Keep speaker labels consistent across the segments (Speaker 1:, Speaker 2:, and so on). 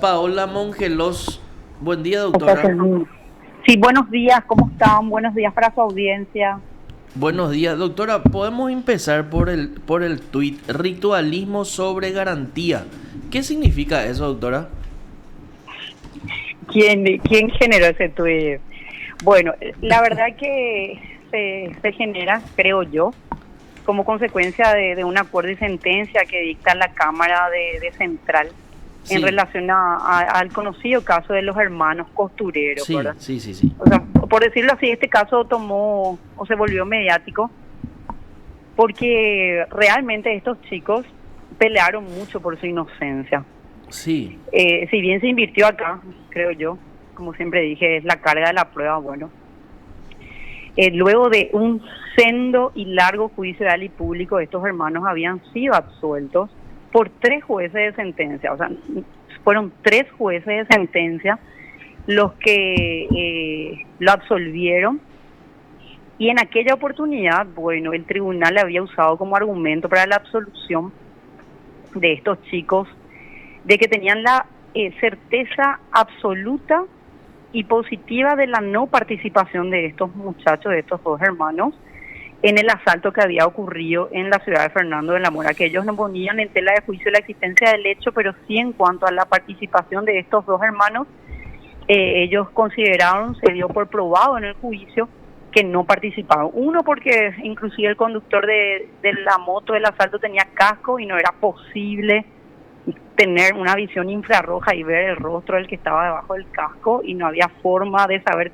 Speaker 1: Paola Mongelos. Buen día,
Speaker 2: Entonces,
Speaker 1: doctora.
Speaker 2: sí, buenos días, ¿cómo están? Buenos días para su audiencia.
Speaker 1: Buenos días, doctora. Podemos empezar por el tuit ritualismo sobre garantía. ¿Qué significa eso, doctora?
Speaker 2: ¿Quién generó ese tuit? Bueno, la verdad que se genera, creo yo, como consecuencia de un acuerdo y sentencia que dicta la Cámara de Central en
Speaker 1: Sí,
Speaker 2: relación al conocido caso de los hermanos costureros,
Speaker 1: sí,
Speaker 2: ¿verdad?
Speaker 1: sí, sí, sí.
Speaker 2: O sea, por decirlo así, este caso tomó o se volvió mediático porque realmente estos chicos pelearon mucho por su inocencia.
Speaker 1: Sí,
Speaker 2: Si bien se invirtió acá, creo yo, como siempre dije, es la carga de la prueba, bueno. Luego de un sendo y largo juicio oral y público, estos hermanos habían sido absueltos por 3 jueces de sentencia, o sea, fueron 3 jueces de sentencia los que lo absolvieron. Y en aquella oportunidad, bueno, el tribunal había usado como argumento para la absolución de estos chicos de que tenían la certeza absoluta y positiva de la no participación de estos muchachos, de estos dos hermanos, en el asalto que había ocurrido en la ciudad de Fernando de la Mora, que ellos no ponían en tela de juicio la existencia del hecho, pero sí en cuanto a la participación de estos dos hermanos, ellos consideraron, se dio por probado en el juicio, que no participaron. Uno, porque inclusive el conductor de la moto del asalto tenía casco y no era posible tener una visión infrarroja y ver el rostro del que estaba debajo del casco, y no había forma de saber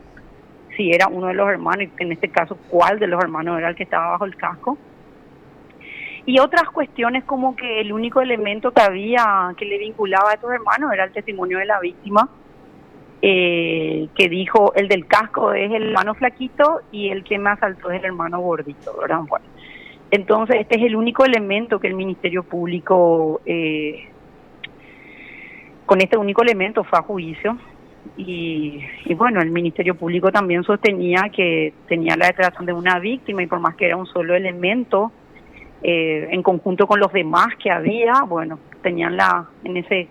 Speaker 2: si era uno de los hermanos, y en este caso cuál de los hermanos era el que estaba bajo el casco. Y otras cuestiones, como que el único elemento que había que le vinculaba a estos hermanos era el testimonio de la víctima, que dijo: el del casco es el hermano flaquito y el que me asaltó es el hermano gordito, ¿verdad? Bueno, entonces este es el único elemento que el Ministerio Público, con este único elemento fue a juicio. Y bueno, el Ministerio Público también sostenía que tenía la declaración de una víctima, y por más que era un solo elemento, en conjunto con los demás que había, bueno, tenían en ese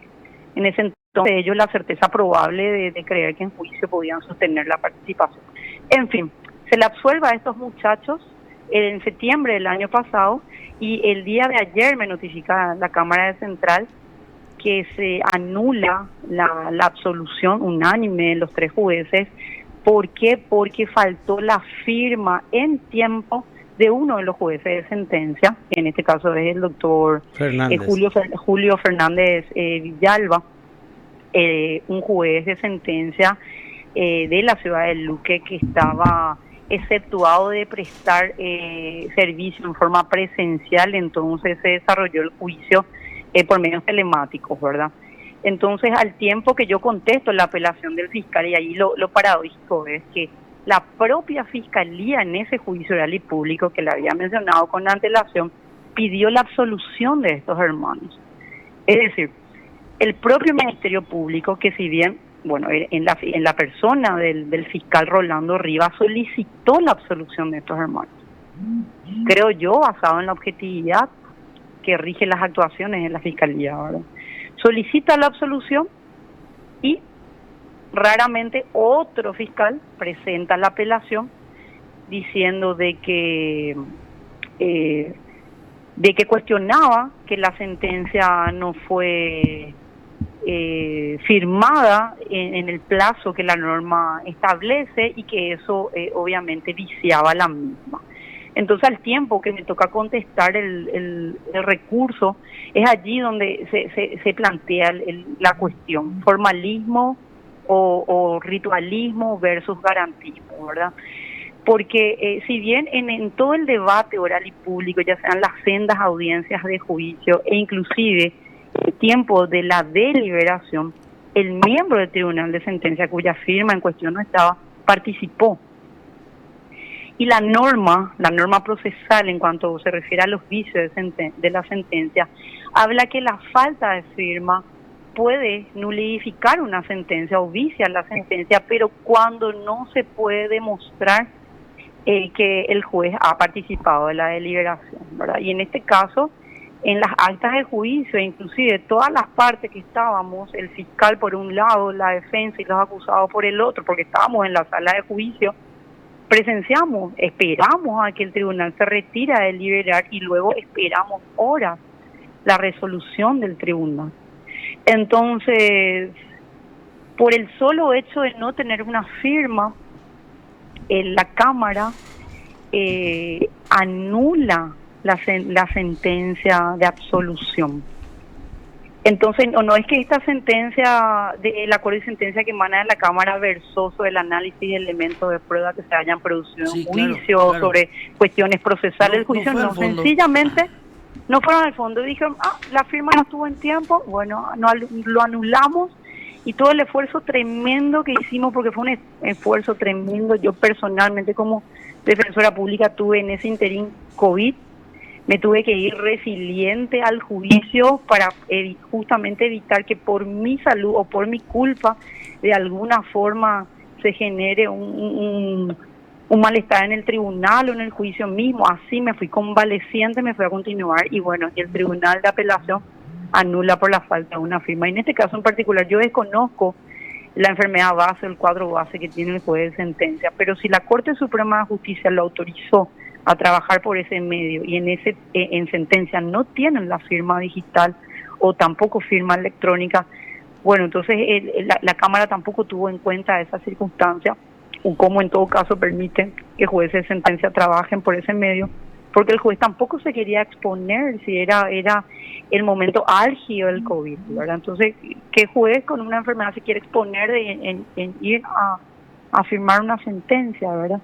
Speaker 2: entonces ellos la certeza probable de creer que en juicio podían sostener la participación. En fin, se le absuelve a estos muchachos en septiembre del año pasado, y el día de ayer me notifica la Cámara de Central que se anula la absolución unánime de los 3 jueces. ¿Por qué? Porque faltó la firma en tiempo de uno de los jueces de sentencia, que en este caso es el doctor
Speaker 1: Fernández.
Speaker 2: Julio Fernández Villalba, un juez de sentencia de la ciudad de Luque, que estaba exceptuado de prestar servicio en forma presencial. Entonces se desarrolló el juicio por medios telemáticos, ¿verdad? Entonces, al tiempo que yo contesto la apelación del fiscal, y ahí lo paradójico es que la propia fiscalía en ese juicio oral y público que le había mencionado con antelación pidió la absolución de estos hermanos. Es decir, el propio Ministerio Público, que si bien, bueno, en la persona del fiscal Rolando Rivas, solicitó la absolución de estos hermanos, creo yo, basado en la objetividad que rige las actuaciones en la fiscalía, ¿verdad? Solicita la absolución, y raramente otro fiscal presenta la apelación diciendo eh, de que cuestionaba que la sentencia no fue firmada en el plazo que la norma establece, y que eso obviamente viciaba la misma. Entonces, al tiempo que me toca contestar el recurso, es allí donde se plantea la cuestión: formalismo o ritualismo versus garantismo, ¿verdad? Porque si bien en todo el debate oral y público, ya sean las sendas audiencias de juicio e inclusive el tiempo de la deliberación, el miembro del tribunal de sentencia cuya firma en cuestión no estaba, participó. Y la norma procesal, en cuanto se refiere a los vicios de la sentencia, habla que la falta de firma puede nulificar una sentencia o viciar la sentencia, pero cuando no se puede demostrar que el juez ha participado de la deliberación, ¿verdad? Y en este caso, en las actas de juicio, inclusive todas las partes que estábamos, el fiscal por un lado, la defensa y los acusados por el otro, porque estábamos en la sala de juicio, presenciamos, esperamos a que el tribunal se retire a deliberar y luego esperamos horas la resolución del tribunal. Entonces, por el solo hecho de no tener una firma, la Cámara anula la sentencia de absolución. Entonces, no es que esta sentencia, el acuerdo de sentencia que emana de la Cámara versó sobre el análisis de elementos de prueba que se hayan producido en juicio, claro. Sobre cuestiones procesales del juicio, no sencillamente no fueron al fondo. Dijeron, la firma no estuvo en tiempo, bueno, no, lo anulamos, y todo el esfuerzo tremendo que hicimos, porque fue un esfuerzo tremendo, yo personalmente como defensora pública tuve en ese interín COVID, me tuve que ir resiliente al juicio para justamente evitar que por mi salud o por mi culpa de alguna forma se genere un malestar en el tribunal o en el juicio mismo. Así me fui convaleciente, me fui a continuar y bueno, y el tribunal de apelación anula por la falta de una firma. Y en este caso en particular yo desconozco la enfermedad base o el cuadro base que tiene el juez de sentencia, pero si la Corte Suprema de Justicia lo autorizó a trabajar por ese medio y en sentencia no tienen la firma digital o tampoco firma electrónica, bueno, entonces la Cámara tampoco tuvo en cuenta esa circunstancia, o como en todo caso permiten que jueces de sentencia trabajen por ese medio, porque el juez tampoco se quería exponer si era el momento álgido del COVID, ¿verdad? Entonces, ¿qué juez con una enfermedad se quiere exponer en ir a firmar una sentencia, ¿verdad?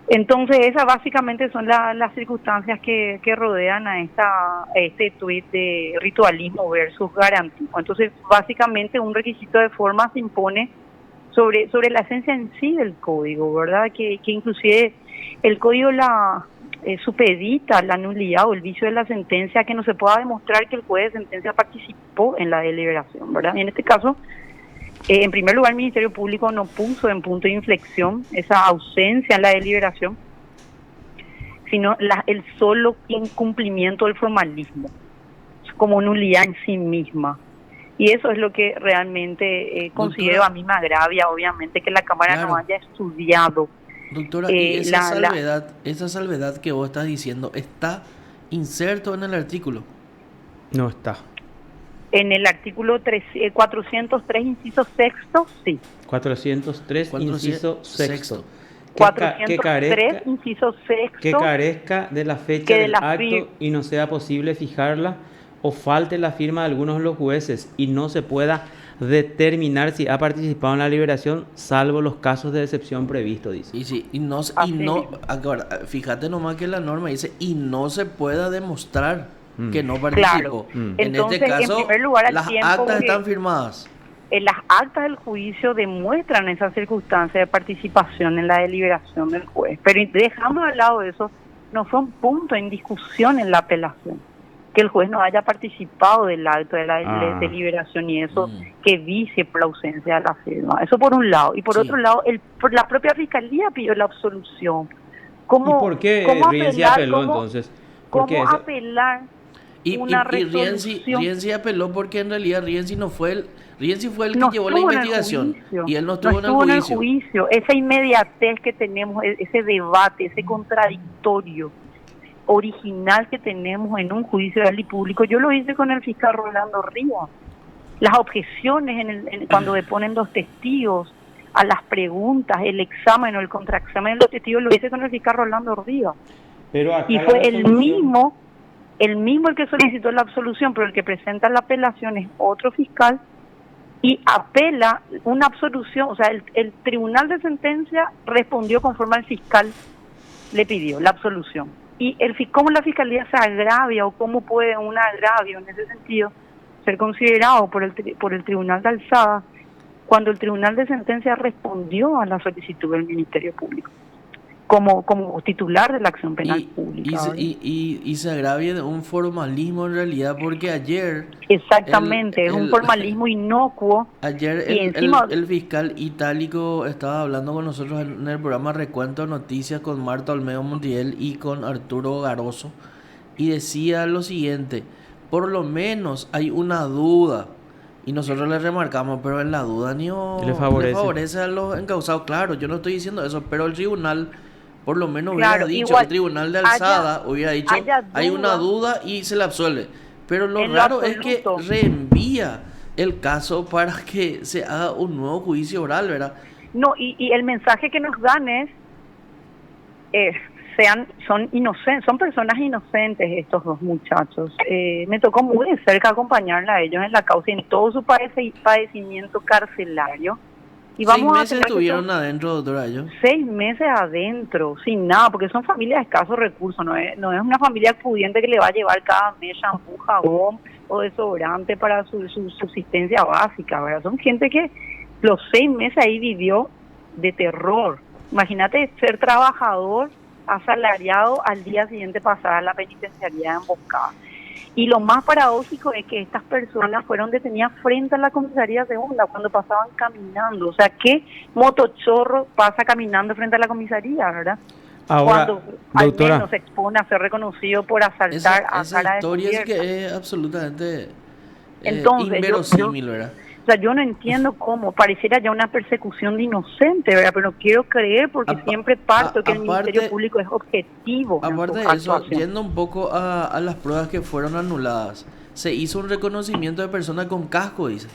Speaker 2: Entonces, esas básicamente son las circunstancias que rodean a este tuit de ritualismo versus garantismo. Entonces, básicamente un requisito de forma se impone sobre la esencia en sí del código, ¿verdad? Que inclusive el código supedita la nulidad o el vicio de la sentencia, que no se pueda demostrar que el juez de sentencia participó en la deliberación, ¿verdad? Y en este caso, en primer lugar, el Ministerio Público no puso en punto de inflexión esa ausencia en la deliberación, sino el solo incumplimiento del formalismo, como nulidad en sí misma. Y eso es lo que realmente considero, a mí me agravia, obviamente, que la Cámara claro. No haya estudiado.
Speaker 1: Doctora, y esa salvedad que vos estás diciendo, ¿está inserto en el artículo?
Speaker 3: No está.
Speaker 2: En el artículo 403, inciso sexto, sí.
Speaker 3: 403, inciso sexto.
Speaker 2: 403, inciso sexto.
Speaker 3: Que carezca de la fecha del acto y no sea posible fijarla, o falte la firma de algunos de los jueces y no se pueda determinar si ha participado en la liberación, salvo los casos de excepción previstos, dice.
Speaker 1: Ahora, fíjate nomás que la norma dice, y no se pueda demostrar que no participó.
Speaker 2: Claro.
Speaker 1: En
Speaker 2: Entonces,
Speaker 1: este caso,
Speaker 2: en primer lugar,
Speaker 1: las actas están firmadas.
Speaker 2: Las actas del juicio demuestran esa circunstancia de participación en la deliberación del juez. Pero dejando de lado eso, no fue un punto en discusión en la apelación que el juez no haya participado del acto de la deliberación y eso que vicie por la ausencia de la firma. Eso por un lado. Y por otro lado, por la propia Fiscalía pidió la absolución.
Speaker 3: ¿Y por qué Rienzi apeló entonces?
Speaker 2: ¿Cómo apelar una
Speaker 1: resolución? Rienzi apeló porque en realidad Rienzi fue el que llevó la investigación y él no estuvo en el juicio.
Speaker 2: Esa inmediatez que tenemos, ese debate, ese contradictorio original que tenemos en un juicio real y público, yo lo hice con el fiscal Rolando Rivas. Las objeciones cuando deponen los testigos, a las preguntas, el examen o el contraexamen de los testigos, lo hice con el fiscal Rolando Rivas. Y fue el mismo el que solicitó la absolución, pero el que presenta la apelación es otro fiscal y apela una absolución. O sea, el tribunal de sentencia respondió conforme al fiscal le pidió la absolución. Y cómo la Fiscalía se agravia o cómo puede un agravio en ese sentido ser considerado por el Tribunal de Alzada cuando el Tribunal de Sentencia respondió a la solicitud del Ministerio Público como titular de la acción penal pública.
Speaker 1: Y se agravia de un formalismo en realidad, porque ayer...
Speaker 2: Exactamente, es un formalismo inocuo.
Speaker 1: Ayer el fiscal Itálico estaba hablando con nosotros en el programa Recuento de Noticias con Marta Olmedo Montiel y con Arturo Garoso, y decía lo siguiente: por lo menos hay una duda. Y nosotros le remarcamos, pero en la duda ni le favorece a los encausados. Claro, yo no estoy diciendo eso, pero el tribunal por lo menos hubiera dicho, igual, el tribunal de alzada hubiera dicho, hay una duda y se le absuelve. Pero lo raro es que reenvía el caso para que se haga un nuevo juicio oral, ¿verdad?
Speaker 2: No, y el mensaje que nos dan es, son inocentes, son personas inocentes estos dos muchachos. Me tocó muy de cerca acompañarla a ellos en la causa y en todo su padecimiento carcelario. Y vamos
Speaker 1: 6 meses estuvieron adentro, doctora.
Speaker 2: 6 meses adentro, sin nada, porque son familias de escasos recursos, no es una familia pudiente que le va a llevar cada mes shampoo, jabón o desodorante para su subsistencia básica, ¿verdad? Son gente que los 6 meses ahí vivió de terror. Imagínate ser trabajador asalariado, al día siguiente pasar a la penitenciaría de emboscada. Y lo más paradójico es que estas personas fueron detenidas frente a la comisaría segunda cuando pasaban caminando. O sea, ¿qué motochorro pasa caminando frente a la comisaría, verdad?
Speaker 3: Ahora,
Speaker 2: cuando
Speaker 3: doctora,
Speaker 2: al menos se expone a ser reconocido por asaltar a cara de
Speaker 1: historia sí que es absolutamente inverosímil, ¿verdad?
Speaker 2: O sea, yo no entiendo cómo, pareciera ya una persecución de inocente, ¿verdad? Pero no quiero creer porque siempre parto que el Ministerio Público es objetivo.
Speaker 1: Aparte de eso, yendo un poco a las pruebas que fueron anuladas, se hizo un reconocimiento de persona con casco, dice.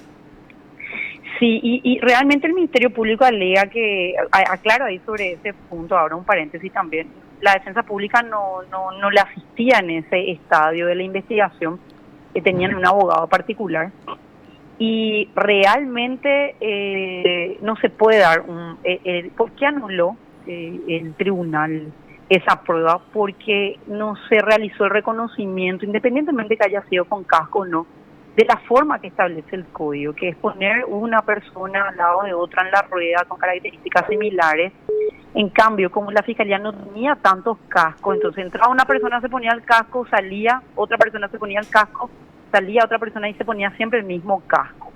Speaker 2: Sí, y realmente el Ministerio Público alega que, aclaro ahí sobre ese punto, ahora un paréntesis también, la defensa pública no le asistía en ese estadio de la investigación, que tenían un abogado particular. Y realmente no se puede dar ¿por qué anuló el tribunal esa prueba? Porque no se realizó el reconocimiento, independientemente que haya sido con casco o no, de la forma que establece el código, que es poner una persona al lado de otra en la rueda con características similares. En cambio, como la fiscalía no tenía tantos cascos, entonces entraba una persona, se ponía el casco, salía, otra persona se ponía el casco, salía otra persona y se ponía siempre el mismo casco.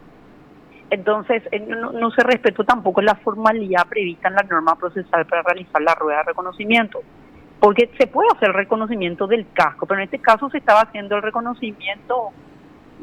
Speaker 2: Entonces no se respetó tampoco la formalidad prevista en la norma procesal para realizar la rueda de reconocimiento, porque se puede hacer el reconocimiento del casco, pero en este caso se estaba haciendo el reconocimiento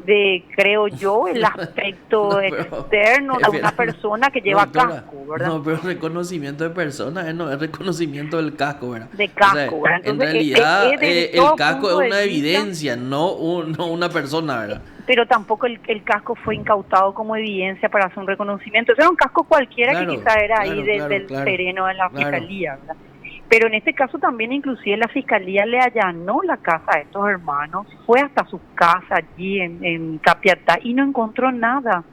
Speaker 2: de, creo yo, el aspecto externo de una persona que lleva casco, ¿verdad?
Speaker 1: No, pero reconocimiento de persona no es reconocimiento del casco, ¿verdad?
Speaker 2: De casco,
Speaker 1: o sea,
Speaker 2: ¿verdad? Entonces,
Speaker 1: en realidad el casco es una evidencia, no una persona, ¿verdad?
Speaker 2: Pero tampoco el casco fue incautado como evidencia para hacer un reconocimiento. Ese era un casco cualquiera, claro, que quizá era ahí del terreno de la fiscalía, ¿verdad? Pero en este caso también inclusive la fiscalía le allanó la casa a estos hermanos, fue hasta su casa allí en Capiatá y no encontró nada.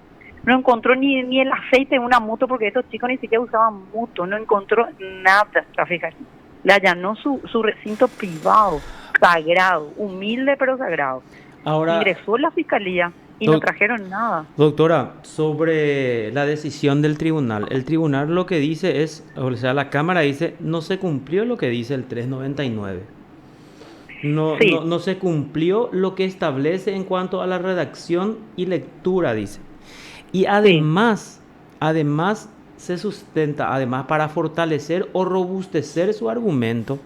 Speaker 2: No encontró ni el aceite de una moto, porque estos chicos ni siquiera usaban moto, no encontró nada la fiscalía. Le allanó su recinto privado, sagrado, humilde pero sagrado. Ahora, ingresó la fiscalía y no trajeron nada.
Speaker 3: Doctora, sobre la decisión del tribunal, el tribunal lo que dice es, o sea, la Cámara dice, no se cumplió lo que dice el 399. No se cumplió lo que establece en cuanto a la redacción y lectura, dice. Y además se sustenta, además para fortalecer o robustecer su argumento,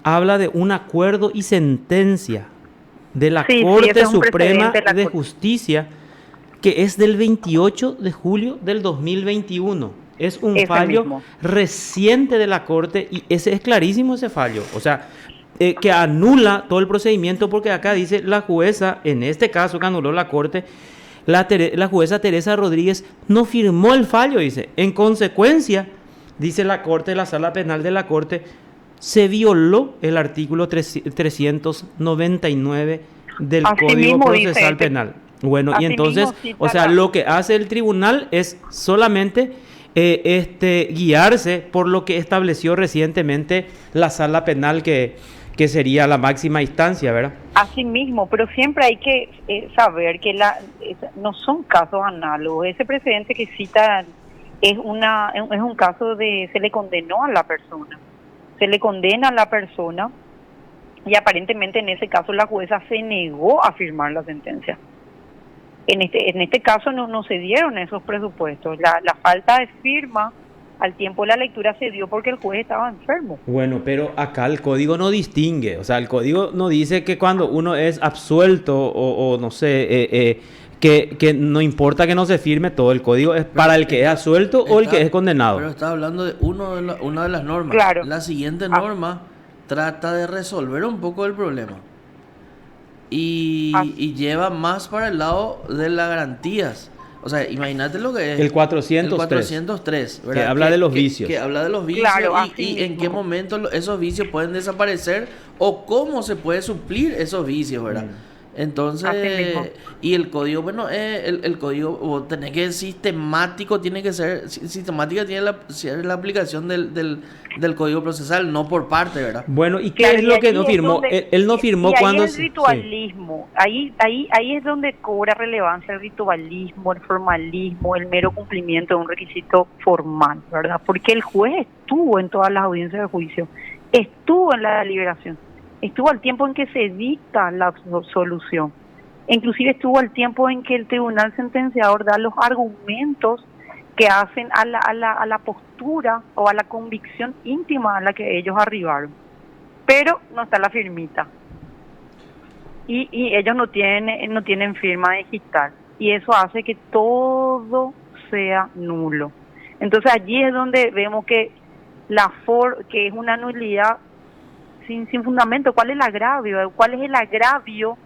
Speaker 3: habla de un acuerdo y sentencia de la Corte Suprema de Justicia, que es del 28 de julio del 2021. Es un fallo reciente de la Corte y ese es clarísimo, ese fallo. O sea, que anula todo el procedimiento, porque acá dice la jueza, en este caso que anuló la Corte, la jueza Teresa Rodríguez no firmó el fallo, dice. En consecuencia, dice la Corte, la Sala Penal de la Corte, se violó el artículo 399 del Código Procesal Penal. Bueno, y entonces, o sea, lo que hace el tribunal es solamente guiarse por lo que estableció recientemente la Sala Penal, que sería la máxima instancia, ¿verdad?
Speaker 2: Así mismo, pero siempre hay que saber que no son casos análogos. Ese precedente que cita es un caso de se le condenó a la persona. Se le condena a la persona y aparentemente en ese caso la jueza se negó a firmar la sentencia. En este caso no se dieron esos presupuestos. La falta de firma Al tiempo la lectura se dio porque el juez estaba enfermo.
Speaker 3: Bueno, pero acá el código no distingue, o sea, el código no dice que cuando uno es absuelto o no sé, que no importa que no se firme todo, el código es para el que es absuelto o el que es condenado.
Speaker 1: Pero está hablando de una de las normas.
Speaker 2: Claro.
Speaker 1: La siguiente norma trata de resolver un poco el problema. Y lleva más para el lado de las garantías. O sea, imagínate lo que es
Speaker 3: el 403.
Speaker 1: El 403, ¿verdad?
Speaker 3: Que habla de los vicios.
Speaker 1: Que habla de los vicios,
Speaker 2: claro,
Speaker 1: y en qué momento esos vicios pueden desaparecer o cómo se puede suplir esos vicios, ¿verdad? Entonces, y el código, bueno, el código, vos tenés que sistemático, tiene que ser, sistemática tiene la aplicación del código procesal, no por parte, ¿verdad?
Speaker 3: Bueno, ¿y qué es lo que no firmó? Él no firmó cuando...
Speaker 2: el ritualismo, sí. ahí es donde cobra relevancia el ritualismo, el formalismo, el mero cumplimiento de un requisito formal, ¿verdad? Porque el juez estuvo en todas las audiencias de juicio, estuvo en la deliberación, estuvo al tiempo en que se dicta la solución, inclusive estuvo al tiempo en que el tribunal sentenciador da los argumentos que hacen a la postura o a la convicción íntima a la que ellos arribaron, pero no está la firmita y ellos no tienen firma digital y eso hace que todo sea nulo. Entonces allí es donde vemos que que es una nulidad sin fundamento. ¿Cuál es el agravio? ¿Cuál es el agravio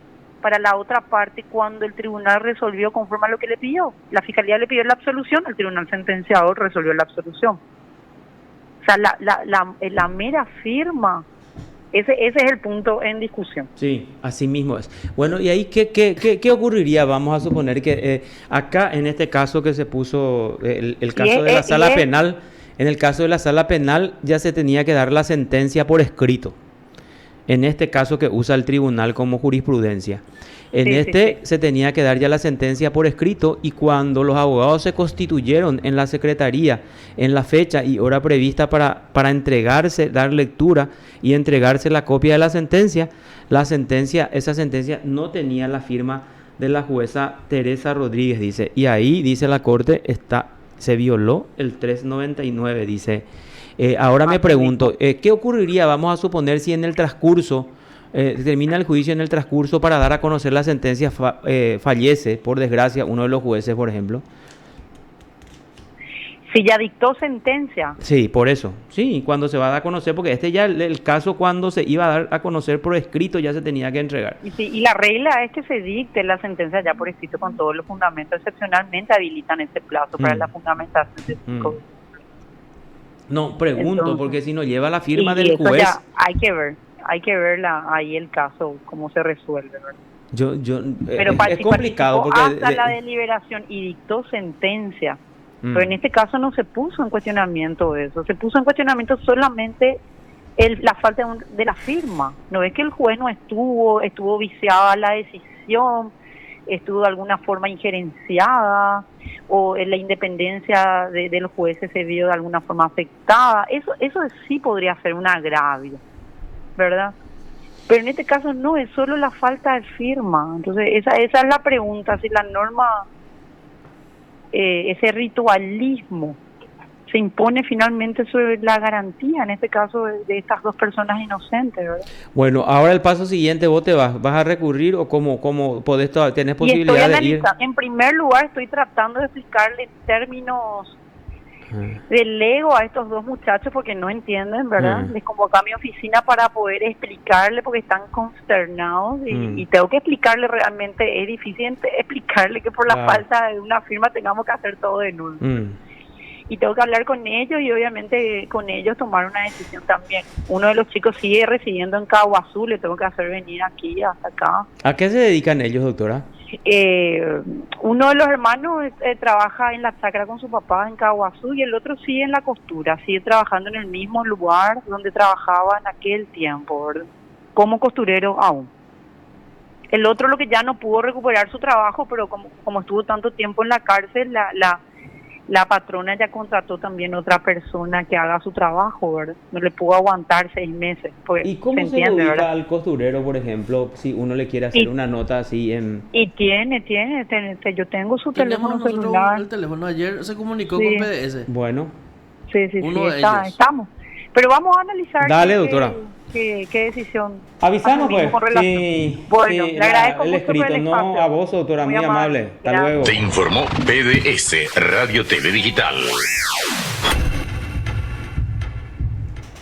Speaker 2: para la otra parte cuando el tribunal resolvió conforme a lo que le pidió? La fiscalía le pidió la absolución, el tribunal sentenciador resolvió la absolución. O sea, la mera firma, ese es el punto en discusión.
Speaker 3: Sí, así mismo es. Bueno, y ahí, ¿qué ocurriría? Vamos a suponer que acá, en este caso que se puso, el caso de la sala penal, en el caso de la sala penal ya se tenía que dar la sentencia por escrito. En este caso que usa el tribunal como jurisprudencia. Se tenía que dar ya la sentencia por escrito, y cuando los abogados se constituyeron en la secretaría en la fecha y hora prevista para entregarse, dar lectura y entregarse la copia de esa sentencia no tenía la firma de la jueza Teresa Rodríguez, dice. Y ahí, dice la Corte, se violó el 399, dice. Ahora me pregunto, ¿qué ocurriría? Vamos a suponer si en el transcurso, termina el juicio, en el transcurso para dar a conocer la sentencia fallece, por desgracia, uno de los jueces, por ejemplo.
Speaker 2: Si ya dictó sentencia.
Speaker 3: Sí, por eso. Sí, cuando se va a dar a conocer, porque ya el caso cuando se iba a dar a conocer por escrito ya se tenía que entregar.
Speaker 2: Y la regla es que se dicte la sentencia ya por escrito con todos los fundamentos. Excepcionalmente habilitan ese plazo para la fundamentación de 5 días.
Speaker 3: No, pregunto, entonces, porque si no lleva la firma del juez...
Speaker 2: Ya hay que ver ahí el caso, cómo se resuelve, ¿verdad?
Speaker 3: Pero es complicado porque...
Speaker 2: hasta la deliberación y dictó sentencia, pero en este caso no se puso en cuestionamiento eso, se puso en cuestionamiento solamente la falta de la firma. No es que el juez no estuvo viciada la decisión, estuvo de alguna forma injerenciada, o la independencia de los jueces se vio de alguna forma afectada. Eso sí podría ser un agravio, ¿verdad? Pero en este caso no, es solo la falta de firma. Entonces esa es la pregunta, si la norma, ese ritualismo se impone finalmente sobre la garantía, en este caso de estas dos personas inocentes, ¿verdad?
Speaker 3: Bueno, ahora el paso siguiente, ¿vos vas a recurrir o cómo podés, tenés posibilidad de ir?
Speaker 2: En primer lugar, estoy tratando de explicarle en términos del ego a estos dos muchachos porque no entienden, ¿verdad? Les convoqué a mi oficina para poder explicarle porque están consternados y tengo que explicarle, realmente es difícil explicarle que por la falta de una firma tengamos que hacer todo de nuevo. Y tengo que hablar con ellos y obviamente con ellos tomar una decisión también. Uno de los chicos sigue residiendo en Caguazú, le tengo que hacer venir aquí, hasta acá.
Speaker 3: ¿A qué se dedican ellos, doctora?
Speaker 2: Uno de los hermanos trabaja en la chacra con su papá en Caguazú y el otro sigue en la costura, sigue trabajando en el mismo lugar donde trabajaba en aquel tiempo, ¿verdad? Como costurero aún. El otro lo que ya no pudo recuperar su trabajo, pero como estuvo tanto tiempo en la cárcel, la patrona ya contrató también otra persona que haga su trabajo, ¿verdad? No le pudo aguantar 6 meses. Pues,
Speaker 3: ¿y cómo se lo ubica al costurero, por ejemplo, si uno le quiere hacer una nota así en...?
Speaker 2: Y tiene, yo tengo su teléfono celular.
Speaker 1: El teléfono ayer se comunicó con PDS.
Speaker 3: Bueno.
Speaker 2: Sí, estamos. Pero vamos a analizar.
Speaker 3: Dale, doctora.
Speaker 2: ¿Qué decisión?
Speaker 3: Avisamos, pues. Sí,
Speaker 2: bueno, le agradezco
Speaker 3: el escrito.
Speaker 2: el
Speaker 3: no a vos, doctora. Muy amable. Hasta luego.
Speaker 4: Te informó PDS Radio TV Digital.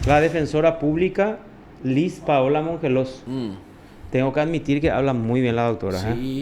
Speaker 3: La defensora pública Liz Paola Mongelos. Tengo que admitir que habla muy bien la doctora.
Speaker 1: Sí.